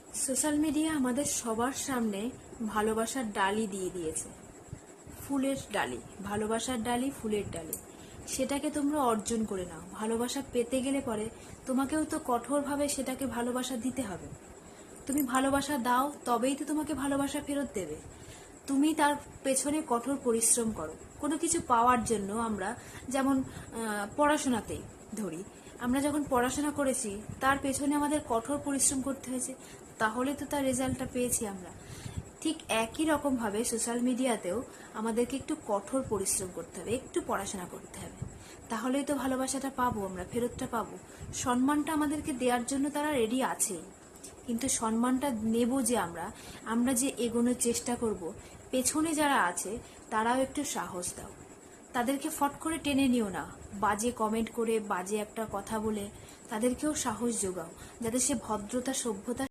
Social media আমাদের সবার সামনে ভালোবাসার ডালি দিয়ে দিয়েছে। ফুলের ডালি, ভালোবাসার ডালি, ফুলের ডালি। সেটাকে তোমরা অর্জন করে নাও। ভালোবাসা পেতে গেলে পরে তোমাকেও তো কঠোরভাবে সেটাকে ভালোবাসা দিতে হবে। তুমি ভালোবাসা দাও, তবেই তো তোমাকে ভালোবাসা ফেরত দেবে। তুমি তার পেছনে কঠোর পরিশ্রম করো কোনো কিছু পাওয়ার জন্য। আমরা যেমন পড়াশোনাতেই ধরি, আমরা যখন পড়াশোনা করেছি তার পেছনে আমাদের কঠোর পরিশ্রম করতে হয়েছে, তাহলে তো তার রেজাল্টটা পেয়েছি আমরা। ঠিক একই রকমভাবে সোশ্যাল মিডিয়াতেও আমাদেরকে একটু কঠোর পরিশ্রম করতে হবে, একটু পড়াশোনা করতে হবে, তাহলেই তো ভালোবাসাটা পাবো, আমরা ফেরতটা পাবো। সম্মানটা আমাদেরকে দেওয়ার জন্য তারা রেডি আছেই, কিন্তু সম্মানটা নেব যে আমরা যে এগোনোর চেষ্টা করব, পেছনে যারা আছে তারাও একটু সাহস দাও। তাদেরকে ফট করে টেনে নিও না, বাজে কমেন্ট করে, বাজে একটা কথা বলে তাদেরকেও সাহস যোগাও, যাতে সে ভদ্রতা, সভ্যতা